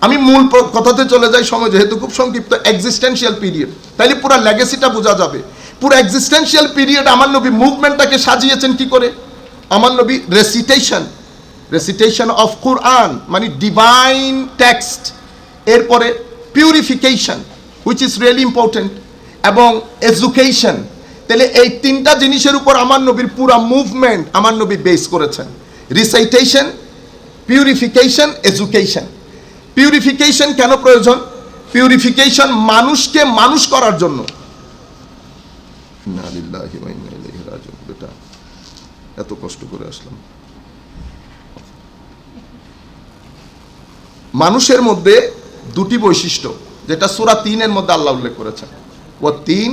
আমি মূল কথাতে চলে যাই, সময় যেহেতু খুব সংক্ষিপ্ত। এক্সিস্টেন্সিয়াল পিরিয়ড, তাইলে পুরো লেগেসিটা বোঝা যাবে। পুরো এক্সিস্টেন্সিয়াল পিরিয়ড আমার নবী মুভমেন্টটাকে সাজিয়েছেন কি করে? আমার নবী রেসিটেশন অফ কুরআন, মানে ডিভাইন টেক্সট, এরপরে purification which is really important, এবং এডুকেশন। তাহলে এই তিনটা জিনিসের উপর আমার নবীর পুরো মুভমেন্ট আমার নবী বেস করেছেন। Recitation, purification, education. পিউরিফিকেশন কেন প্রয়োজন? পিউরিফিকেশন মানুষকে মানুষ করার জন্য। বেটা এত কষ্ট করে আসলাম। মানুষের মধ্যে দুটি বৈশিষ্ট্য, যেটা সূরা 3-এর মধ্যে আল্লাহ উল্লেখ করেছেন, ওয়াত-তিন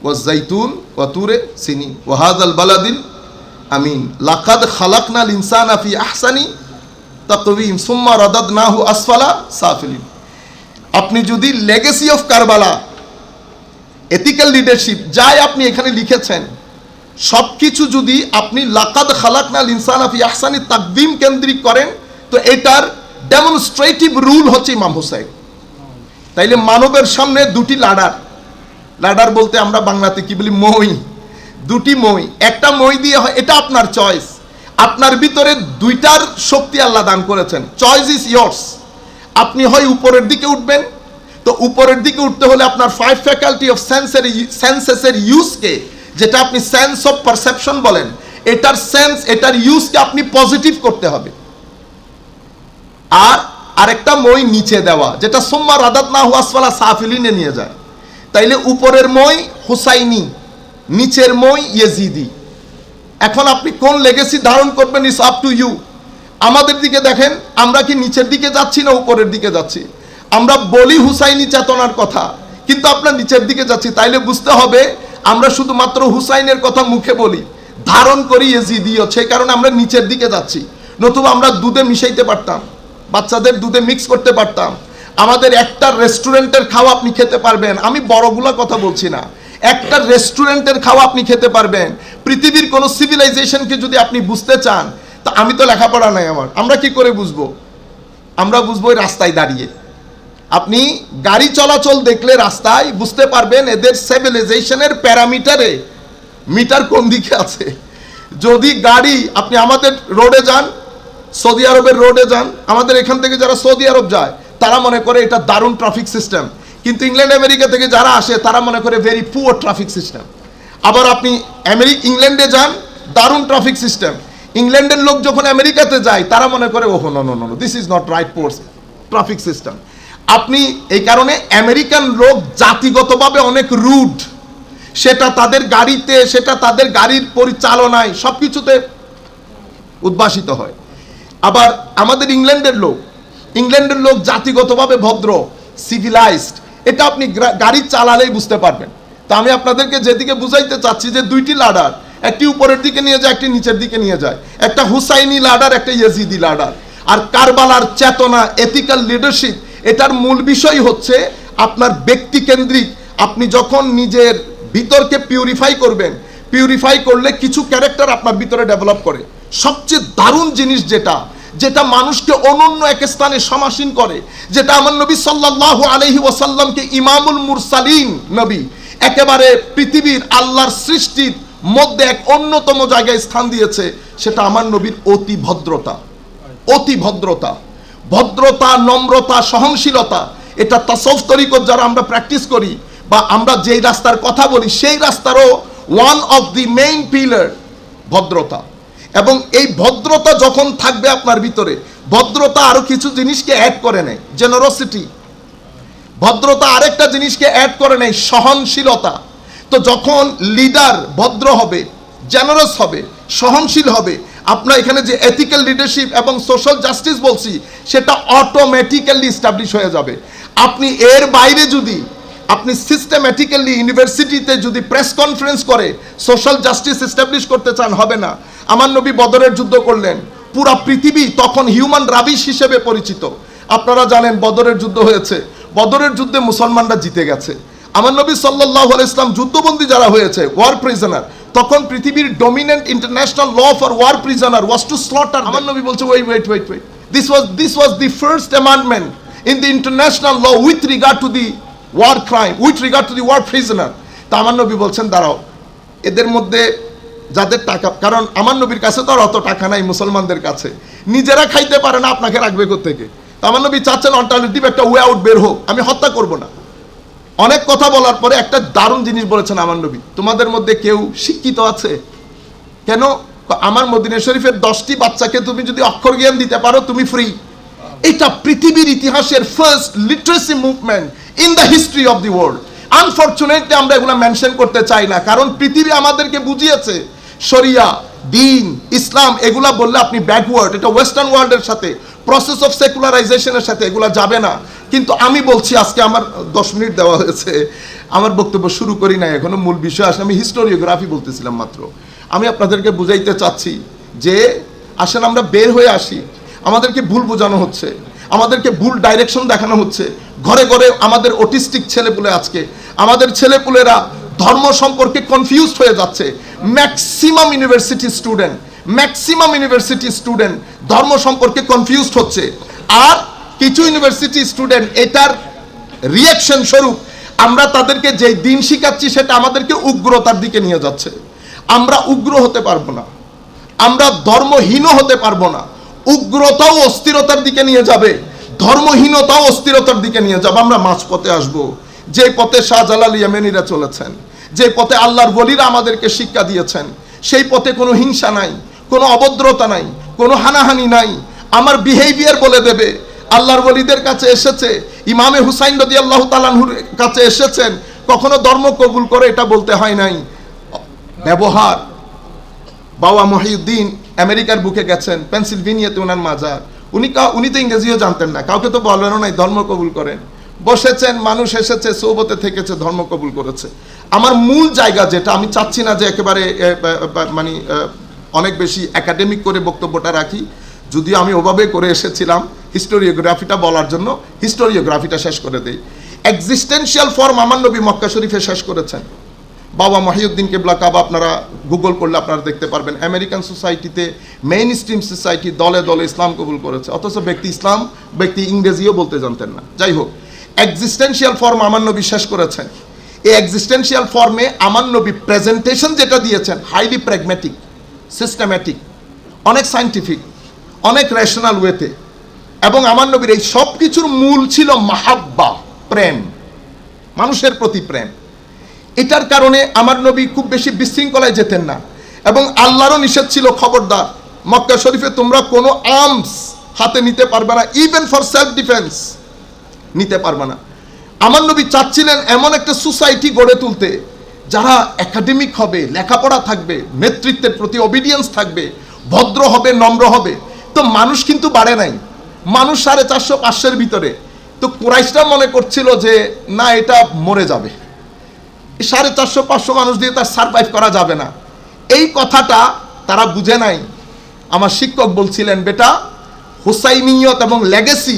ওয়াজ-জাইতুন ওয়া তুরে সিনিন ওয়া হাযাল বালাদিল আমিন লাকাদ খালাকনাল ইনসানা ফি আহসানি তাকওয়িম সুম্মা রাদাদনাহু আসফালা সাফিলিন। আপনি যদি legacy of Karbala, ethical leadership যাই আপনি এখানে লিখেছেন, সব কিছু যদি আপনি লাকাদ খালাকনাল ইনসানা ফি আহসানি তাকওয়িম কেন্দ্রিক করেন, তো এটার ডেমনস্ট্রেটিভ রুল হচ্ছে ইমাম হুসাইন। তাইলে মানবের সামনে দুটি লাডার বলতে আমরা বাংলাতে কি বলি, মই। দুটি মই, একটা মই দিয়ে হয়, এটা আপনার চয়েস। আপনার ভিতরে দুইটার শক্তি আল্লাহ দান করেছেন, চয়েস ইজ ইয়ার্স। আপনি হয় উপরের দিকে উঠবেন, তো উপরের দিকে উঠতে হলে আপনার 5 ফ্যাকাল্টি অফ সেন্সেসের ইউজকে, যেটা আপনি সেন্স অফ পারসেপশন বলেন, এটার সেন্স, এটার ইউজকে আপনি পজিটিভ করতে হবে। আর আরেকটা মই নিচে দেওয়া, যেটা সুম্মা রাদাদনাহু আসফালা সাফিলিনে নিয়ে যায়। তাইলে উপরের মই হুসাইনি, নিচের মই ইয়েজিদি। এখন আপনি কোন লেগেসি ধারণ করবেন ইস আপ টু ইউ। আমাদের দিকে দেখেন, আমরা কি নিচের দিকে যাচ্ছি না উপরের দিকে যাচ্ছি? আমরা বলি হুসাইনি চেতনার কথা, কিন্তু আপনার নিচের দিকে যাচ্ছি। তাইলে বুঝতে হবে আমরা শুধুমাত্র হুসাইনের কথা মুখে বলি, ধারণ করি ইয়েজিদিও, সেই কারণে আমরা নিচের দিকে যাচ্ছি। নতুবা আমরা দুধে মিশাইতে পারতাম, বাচ্চাদের দুধে মিক্স করতে পারতাম। আমাদের একটা রেস্টুরেন্টের খাওয়া আপনি খেতে পারবেন, আমি বড়গুলা কথা বলছি না, একটা রেস্টুরেন্টের খাওয়া আপনি খেতে পারবেন। পৃথিবীর কোনো সিভিলাইজেশনকে যদি আপনি বুঝতে চান, তা আমি তো লেখাপড়া নাই আমার, আমরা কি করে বুঝবো? আমরা বুঝবো ওই রাস্তায় দাঁড়িয়ে। আপনি গাড়ি চলাচল দেখলে রাস্তায় বুঝতে পারবেন এদের সিভিলাইজেশনের প্যারামিটারে মিটার কোন দিকে আছে। যদি গাড়ি, আপনি আমাদের রোডে যান, সৌদি আরবের রোডে যান, আমাদের এখান থেকে যারা সৌদি আরব যায় তারা মনে করে এটা দারুণ ট্রাফিক সিস্টেম, কিন্তু ইংল্যান্ড আমেরিকা থেকে যারা আসে তারা মনে করে ভেরি পুয়ার ট্রাফিক সিস্টেম। আবার আপনি ইংল্যান্ডে যান, দারুণ ট্রাফিক সিস্টেম। ইংল্যান্ডের লোক যখন আমেরিকাতে যায় তারা মনে করে ওহো no no no, this is not right পোর্স ট্রাফিক সিস্টেম। আপনি এই কারণে আমেরিকান লোক জাতিগতভাবে অনেক রুড, সেটা তাদের গাড়িতে, সেটা তাদের গাড়ির পরিচালনায় সবকিছুতে উদ্ভাসিত হয়। আবার আমাদের ইংল্যান্ডের লোক জাতিগতভাবে ভদ্র, সিভিলাইজড। এটা আপনি গাড়ি চালালেই বুঝতে পারবেন। তা আমি আপনাদেরকে যেদিকে বুঝাইতে চাচ্ছি যে দুইটি লাডার, একটি উপরের দিকে নিয়ে যায়, একটি নিচের দিকে নিয়ে যায়, একটা হুসাইনি লাডার, একটা ইয়েজিদি লাডার। আর কারবালার চেতনা, এথিক্যাল লিডারশিপ, এটার মূল বিষয় হচ্ছে আপনার ব্যক্তিকেন্দ্রিক। আপনি যখন নিজের ভিতরকে পিউরিফাই করবেন, পিউরিফাই করলে কিছু ক্যারেক্টার আপনার ভিতরে ডেভেলপ করে। সবচেয়ে দারুণ জিনিস যেটা মানুষকে অনন্য এক স্থানে সমাসীন করে, যেটা আমার নবী সাল্লাল্লাহু আলাইহি ওয়াসাল্লামকে ইমামুল মুরসালিন নবী, একেবারে পৃথিবীর আল্লাহর সৃষ্টির মধ্যে এক অন্যতম জায়গায় স্থান দিয়েছে, সেটা আমার নবীর অতি ভদ্রতা। ভদ্রতা, নম্রতা, সহনশীলতা। এটা তাসাউফ তরিকত যারা আমরা প্র্যাকটিস করি বা আমরা যেই রাস্তার কথা বলি, সেই রাস্তারও one of the main pillar ভদ্রতা। এবং এই ভদ্রতা যখন থাকবে আপনার ভিতরে, ভদ্রতা আরো কিছু জিনিসকে অ্যাড করে নেয়, জেনারসিটি। ভদ্রতা আরেকটা জিনিসকে অ্যাড করে নেয়, সহনশীলতা। তো যখন লিডার ভদ্র হবে, জেনারস হবে, সহনশীল হবে, আপনার এখানে যে এথিক্যাল লিডারশিপ এবং সোশ্যাল জাস্টিস বলছি, সেটা অটোমেটিক্যালি এস্টাবলিশ হয়ে যাবে। আপনি এর বাইরে যদি আপনি সিস্টেম্যাটিক্যালি ইউনিভার্সিটিতে যদি প্রেস কনফারেন্স করে সোশ্যাল জাস্টিস এস্টাবলিশ করতে চান, হবে না। আমার নবী বদরের যুদ্ধ করলেন, পুরা পৃথিবী তখন হিউম্যান রাবিশ হিসেবে পরিচিত। আপনারা জানেন বদরের যুদ্ধ হয়েছে, বদরের যুদ্ধে মুসলমানরা জিতে গেছে। আমার নবী সাল্লাল্লাহু আলাইহি ওয়াসাল্লাম যুদ্ধবন্দী যারা হয়েছে, ওয়ার প্রিজনার, তখন পৃথিবীর dominant international law for war prisoner was to slaughter. আমার নবী বলছে wait, this was the first amendment in the international law with regard to the war crime, with regard to the war prisoner. তা আমার নবী বলছেন দাঁড়াও, এদের মধ্যে যাদের টাকা, কারণ আমার নবীর কাছে তো আর অত টাকা নাই মুসলমানদের কাছে, নিজেরা খাইতে পারে না, আপনাকে রাখবে কোত্থেকে? তো আমার নবী চাচ্ছেন অল্টারনেটিভ একটা ওয়ে আউট বের হোক, আমি হত্যা করব না। অনেক কথা বলার পরে একটা দারুণ জিনিস বলেছেন আমার নবী, তোমাদের মধ্যে কেউ শিক্ষিত আছে? কেন? আমার মদিনা শরীফের 10টি বাচ্চাকে তুমি যদি অক্ষর জ্ঞান দিতে পারো, তুমি ফ্রি। এটা পৃথিবীর ইতিহাসের first literacy movement in the history of the world. Unfortunately আমরা এগুলো মেনশন করতে চাই না, কারণ পৃথিবী আমাদেরকে বুঝিয়েছে শরিয়া, দিন, ইসলাম এগুলা বললে আপনি ব্যাকওয়ার্ড, এটা ওয়েস্টার্ন ওয়ার্ল্ডের সাথে, প্রসেস অফ সেকুলারাইজেশনের সাথে এগুলা যাবে না। কিন্তু আমি বলছি, আজকে আমার 10 মিনিট দেওয়া হয়েছে, আমার বক্তব্য শুরু করি না এখনো, মূল বিষয় আসে। আমি হিস্টোরিওগ্রাফি বলতেছিলাম মাত্র। আমি আপনাদেরকে বুঝাইতে চাচ্ছি যে আসেন আমরা বের হয়ে আসি। আমাদেরকে ভুল বোঝানো হচ্ছে, আমাদেরকে ভুল ডাইরেকশন দেখানো হচ্ছে। ঘরে ঘরে আমাদের অটিস্টিক ছেলেপুলে, আজকে আমাদের ছেলেপুলেরা ধর্ম সম্পর্কে কনফিউজড হয়ে যাচ্ছে। ম্যাক্সিমাম ইউনিভার্সিটি স্টুডেন্ট ধর্ম সম্পর্কে কনফিউজড হচ্ছে। আর কিছু ইউনিভার্সিটি স্টুডেন্ট এটার রিয়াকশন স্বরূপ আমরা তাদেরকে যে দিন শিখাচ্ছি সেটা আমাদেরকে উগ্রতার দিকে নিয়ে যাচ্ছে। আমরা উগ্র হতে পারবো না, আমরা ধর্মহীন হতে পারবো না। উগ্রতাও অস্থিরতার দিকে নিয়ে যাবে, ধর্মহীনতাও অস্থিরতার দিকে নিয়ে যাবে। আমরা মাঝপথে আসবো, যে পথে শাহজালাল ইয়েমেনিরা চলেছেন, যে পথে আল্লাহর ওলিরা আমাদেরকে শিক্ষা দিয়েছেন, সেই পথে কোনো হিংসা নাই, কোনো অভদ্রতা নাই, কোনো হানাহানি নাই। আমার বিহেভিয়ার বলে দেবে। আল্লাহর ওলিদের কাছে এসেছে, ইমামে হুসাইন রাদিয়াল্লাহু তাআলা আনহুর কাছে এসেছেন, কখনো ধর্ম কবুল করে এটা বলতে হয় নাই। ব্যবহার, বাবা মহিউদ্দিন আমেরিকার বুকে গেছেন, পেনসিলভেনিয়াতে ওনার মাজার, উনি তো ইংরেজিও জানতেন না, কাউকে তো বলেনও নাই ধর্ম কবুল করেন। বসেছেন, মানুষ এসেছে, সৌবতে থেকেছে, ধর্ম কবুল করেছে। আমার মূল জায়গা যেটা, আমি চাচ্ছি না যে একেবারে মানে অনেক বেশি একাডেমিক করে বক্তব্যটা রাখি, যদিও আমি ওভাবে করে এসেছিলাম হিস্টোরিওগ্রাফিটা বলার জন্য, হিস্টোরিওগ্রাফিটা শেষ করে দেই। এক্সিস্টেন্সিয়াল ফর্ম আমার নবী মক্কা শরীফে শেষ করেছেন। বাবা মহিউদ্দিন কেবলা কাবা আপনারা গুগল করলে আপনারা দেখতে পারবেন। আমেরিকান সোসাইটিতে, মেইন স্ট্রিম সোসাইটি দলে দলে ইসলাম কবুল করেছে, অথচ ব্যক্তি ইংরেজিও বলতে জানতেন না। যাই হোক, এক্সিস্টেন্সিয়াল ফর্ম আমার নবী শেষ করেছেন। এই এক্সিস্টেন্সিয়াল ফর্মে আমার নবী প্রেজেন্টেশন যেটা দিয়েছেন, হাইলি প্র্যাগম্যাটিক, সিস্টেম্যাটিক, অনেক সায়েন্টিফিক, অনেক রেশনাল ওয়েতে। এবং আমার নবীর এই সব কিছুর মূল ছিল মাহাব্বা, প্রেম, মানুষের প্রতি প্রেম। এটার কারণে আমার নবী খুব বেশি বিশৃঙ্খলায় যেতেন না। এবং আল্লাহরও নিষেধ ছিল, খবরদার মক্কা শরীফে তোমরা কোনো আর্মস হাতে নিতে পারবে না, ইভেন ফর সেলফ ডিফেন্স নিতে পারবে না। আমার নবী চাচ্ছিলেন এমন একটা সোসাইটি গড়ে তুলতে, যারা একাডেমিক হবে, লেখাপড়া থাকবে, নেতৃত্বের প্রতি অবিডিয়েন্স থাকবে, ভদ্র হবে, নম্র হবে। তো মানুষ কিন্তু বাড়ে নাই, মানুষ 450-500-এর ভিতরে। তো কুরাইশরা মনে করছিল যে না, এটা মরে যাবে, 450-500 মানুষ দিয়ে তার সারভাইভ করা যাবে না। এই কথাটা তারা বুঝে নাই। আমার শিক্ষক বলছিলেন, বেটা, হুসাইনিয়ত এবং লেগেসি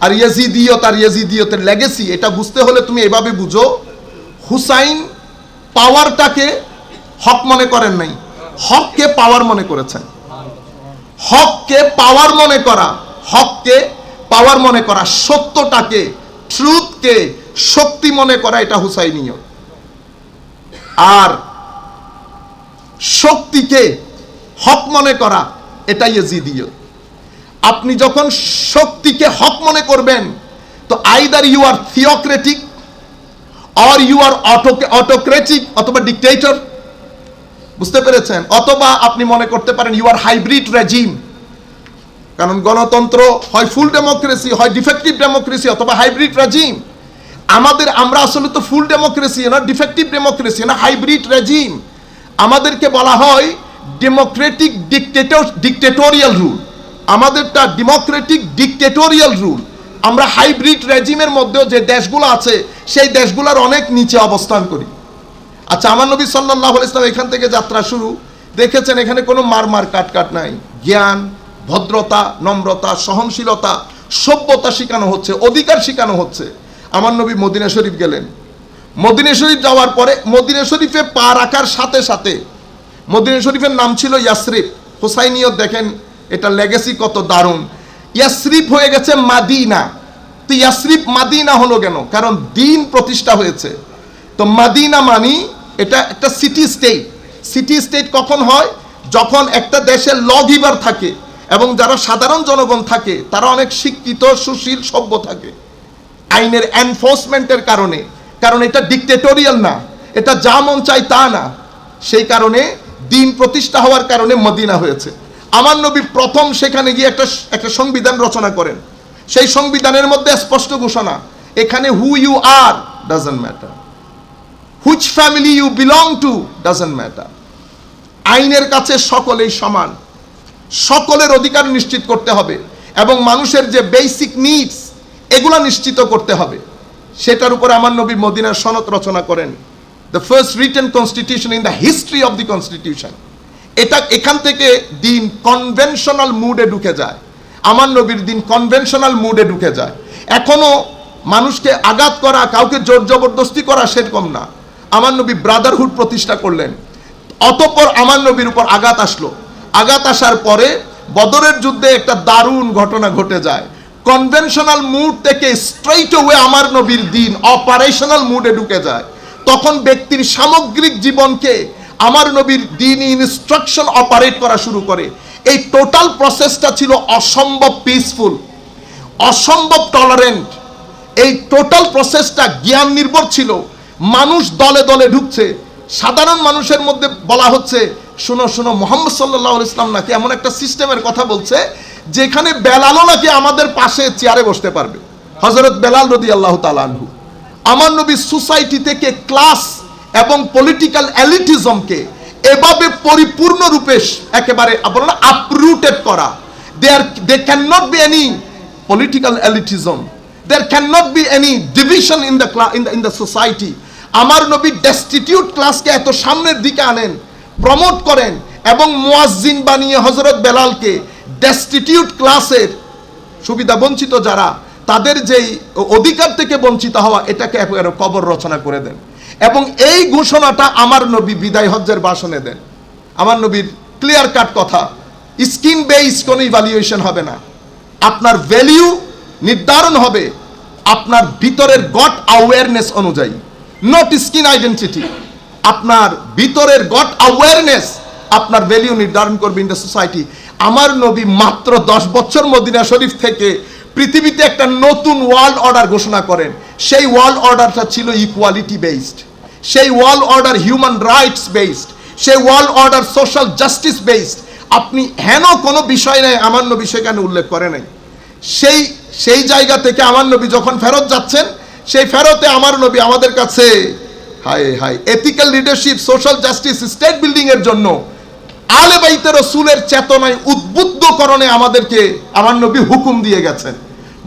আর ইয়াজিদিয়তের লেগেসি, এটা বুঝতে হলে তুমি এভাবে বুঝো, হুসাইন পাওয়ারটাকে হক মনে করেন নাই, হককে পাওয়ার মনে করেছেন। হককে পাওয়ার মনে করা, হককে পাওয়ার মনে করা, সত্যটাকে, ট্রুথকে শক্তি মনে করা, এটা হুসাইনিয়ত। আর শক্তিকে হক মনে করা, এটা ইয়াজিদিয়ত। আপনি যখন শক্তিকে হক মনে করবেন, তো either you are theocratic or you are autocratic, অথবা ডিক্টেটর, বুঝতে পেরেছেন? অথবা আপনি মনে করতে পারেন ইউ আর হাইব্রিড রেজিম, কারণ গণতন্ত্র হয় ফুল ডেমোক্রেসি, হয় ডিফেক্টিভ ডেমোক্রেসি, অথবা হাইব্রিড রেজিম। আমরা আসলে তো ফুল ডেমোক্রেসি না, ডিফেক্টিভ ডেমোক্রেসি না, হাইব্রিড রেজিম। আমাদেরকে বলা হয় ডেমোক্রেটিক ডিক্টেটোরিয়াল রুল, আমাদেরটা ডেমোক্রেটিক ডিক্টেটোরিয়াল রুল। আমরা হাইব্রিড রেজিমের মধ্যেও যে দেশগুলো আছে, সেই দেশগুলোর অনেক নিচে অবস্থান করি। আচ্ছা, আমার নবী সাল্লাল্লাহু আলাইহি ওয়াসাল্লাম এখান থেকে যাত্রা শুরু, দেখেছেন এখানে কোনো মার কাট নাই। জ্ঞান, ভদ্রতা, নম্রতা, সহনশীলতা, সভ্যতা শেখানো হচ্ছে, অধিকার শেখানো হচ্ছে। আমার নবী মদিনা শরীফ গেলেন। মদিনা শরীফ যাওয়ার পরে, মদিনা শরীফে পা রাখার সাথে সাথে, মদিনা শরীফের নাম ছিল ইয়াসরিব। হুসাইনিয়ত দেখেন এটা লেগেসি কত দারুণ। ইয়াসরিব হয়ে গেছে মাদিনা। তো ইয়াসরিব মাদিনা হলো কেন? কারণ দিন প্রতিষ্ঠা হয়েছে। তো মাদিনা মানি এটা একটা সিটি স্টেট। সিটি স্টেট কখন হয়? যখন একটা দেশের ল গিভার থাকে এবং যারা সাধারণ জনগণ থাকে তারা অনেক শিক্ষিত, সুশীল, সভ্য থাকে। আইনের এনফোর্সমেন্টের কারণে, কারণ এটা ডিক্টেটোরিয়াল না, এটা যা মন চাই তা না। সেই কারণে দিন প্রতিষ্ঠা হওয়ার কারণে মদিনা হয়েছে। আমার নবী প্রথম সেখানে গিয়ে একটা সংবিধান রচনা করেন। সেই সংবিধানের মধ্যে স্পষ্ট ঘোষণা, এখানে who you are doesn't matter, which family you belong to doesn't matter. আইনের কাছে সকলেই সমান, সকলের অধিকার নিশ্চিত করতে হবে এবং মানুষের যে বেসিক নিডস এগুলা নিশ্চিত করতে হবে। সেটার উপরে আমার নবী মদিনার সনদ রচনা করেন, the first written constitution in the history of the constitution. এখান থেকে দিন কনভেনশনাল মুডে ঢুকে যায়। আমার নবীর দিন কনভেনশনাল মুডে ঢুকে যায়। এখনো মানুষকে আঘাত করা, কাউকে জোর জবরদস্তি করা সেরকম না। আমার নবী ব্রাদারহুড প্রতিষ্ঠা করলেন। অতঃপর আমার নবীর উপর আঘাত আসলো। আঘাত আসার পরে বদরের যুদ্ধে একটা দারুণ ঘটনা ঘটে যায়। কনভেনশনাল মুড থেকে স্ট্রেইট ওয়ে আমার নবীর দিন অপারেশনাল মুডে ঢুকে যায়। তখন ব্যক্তির সামগ্রিক জীবনকে আমার নবীর দিন ইনস্ট্রাকশন অপারেট করা শুরু করে। এই টোটাল প্রসেসটা ছিল অসম্ভব পিসফুল, অসম্ভব টলারেন্ট। এই টোটাল প্রসেসটা জ্ঞান নির্ভর ছিল। মানুষ দলে দলে ঢুকছে। সাধারণ মানুষের মধ্যে বলা হচ্ছে শোনো শোনো, মোহাম্মদ সাল্লাল্লাহু আলাইহি ওয়াসাল্লাম নাকি এমন একটা সিস্টেমের কথা বলছে যেখানে বেলালও নাকি আমাদের পাশে চেয়ারে বসতে পারবে। হযরত বেলাল রাদিয়াল্লাহু তাআলা আনহু। আমার নবী সোসাইটি থেকে ক্লাস এবং পলিটিক্যাল এলিটিজমকে এভাবে পরিপূর্ণরূপে একেবারে বলে না আপরুটেড করা। They cannot be any political elitism, there cannot be any division in the society. আমার নবী ডেস্টিটিউট ক্লাসকে এত সামনের দিকে আনেন, প্রমোট করেন এবং মুয়াজ্জিন বানিয়ে হযরত বেলালকে ডেস্টিটিউট ক্লাসের সুবিধা বঞ্চিত যারা তাদের যেই অধিকার থেকে বঞ্চিত হওয়া এটাকে একেবারে কবর রচনা করে দেন। এবং এই ঘোষণাটা আমার নবী বিদায় হজ্জের ভাষণে দেন। আমার নবীর ক্লিয়ার কাট কথা, স্কিন বেসড কোনো ইভ্যালুয়েশন হবে না, আপনার ভ্যালিউ নির্ধারণ হবে আপনার ভিতরের গড অ্যাওয়ারনেস অনুযায়ী, নট স্কিন আইডেন্টিটি। আপনার ভিতরের গড অ্যাওয়ারনেস আপনার ভ্যালিউ নির্ধারণ করবে ইন দ্য সোসাইটি। আমার নবী মাত্র 10 বছর মদিনা শরীফ থেকে পৃথিবীতে একটা নতুন ওয়ার্ল্ড অর্ডার ঘোষণা করেন। সেই ওয়ার্ল্ড অর্ডারটা ছিল ইকুয়ালিটি বেসড, সেই world order human rights based, সেই world order social justice based. আপনি হেন কোনো বিষয় নেই আমার নবী সেখানে উল্লেখ করে নাই। সেই জায়গা থেকে আমার নবী যখন ফেরত যাচ্ছেন, সেই ফেরতে আমার নবী আমাদের কাছে ethical leadership, social justice, state building এর জন্য আলে বাইতে রাসূলের চেতনায় উদ্বুদ্ধকরণে আমাদেরকে আমার নবী হুকুম দিয়ে গেছেন।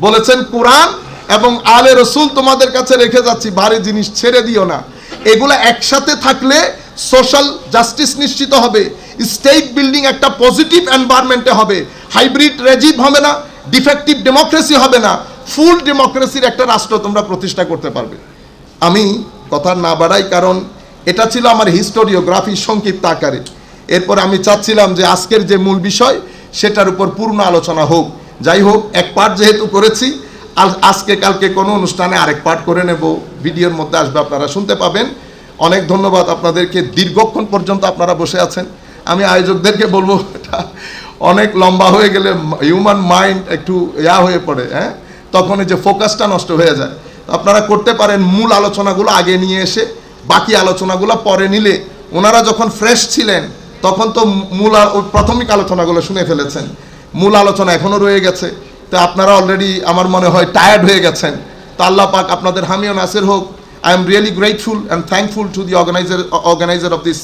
বলেছেন কোরআন এবং আলে রাসূল তোমাদের কাছে রেখে যাচ্ছি, ভারী জিনিস ছেড়ে দিও না। এগুলো একসাথে থাকলে সোশ্যাল জাস্টিস নিশ্চিত হবে, স্টেট বিল্ডিং একটা পজিটিভ এনভায়রনমেন্টে হবে, হাইব্রিড রেজিম হবে না, ডিফেক্টিভ ডেমোক্রেসি হবে না, ফুল ডেমোক্রেসির একটা রাষ্ট্র তোমরা প্রতিষ্ঠা করতে পারবে। আমি কথা না বাড়াই, কারণ এটা ছিল আমার হিস্টোরিওগ্রাফি সংক্ষিপ্ত আকারে। এরপর আমি চাচ্ছিলাম যে আজকের যে মূল বিষয় সেটার উপর পূর্ণ আলোচনা হোক। যাই হোক, এক পার্ট যেহেতু করেছি, আজকে কালকে কোনো অনুষ্ঠানে আরেক পার্ট করে নেব, ভিডিওর মধ্যে আসবে, আপনারা শুনতে পাবেন। অনেক ধন্যবাদ আপনাদেরকে, দীর্ঘক্ষণ পর্যন্ত আপনারা বসে আছেন। আমি আয়োজকদেরকে বলবো এটা অনেক লম্বা হয়ে গেলে হিউম্যান মাইন্ড একটু হয়ে পড়ে, তখন এই যে ফোকাসটা নষ্ট হয়ে যায়। আপনারা করতে পারেন মূল আলোচনাগুলো আগে নিয়ে এসে বাকি আলোচনাগুলো পরে নিলে, ওনারা যখন ফ্রেশ ছিলেন তখন তো প্রাথমিক আলোচনাগুলো শুনে ফেলেছেন, মূল আলোচনা এখনও রয়ে গেছে। তো আপনারা অলরেডি আমার মনে হয় টায়ার্ড হয়ে গেছেন। তো আল্লাহ পাক আপনাদের হামি ও Nasir Hoque. I am really grateful and thankful to the organiser of this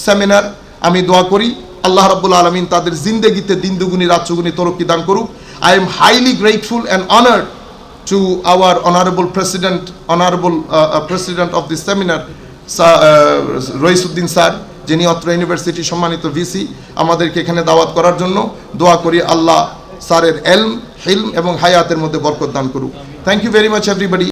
seminar. আমি দোয়া করি আল্লাহ রাব্বুল আলামিন তাদের জিন্দেগিতে দিন দুগুনি রাত চুগুনি তরক্কি দান করুক। I am highly grateful and honoured to our honorable president of this seminar, Raisuddin sir, যিনি অত্র ইউনিভার্সিটি সম্মানিত ভিসি, আমাদেরকে এখানে দাওয়াত করার জন্য। দোয়া করি আল্লাহ স্যারের ইলম এবং হায়াতের মধ্যে বরকত দান করুক। Thank you very much everybody.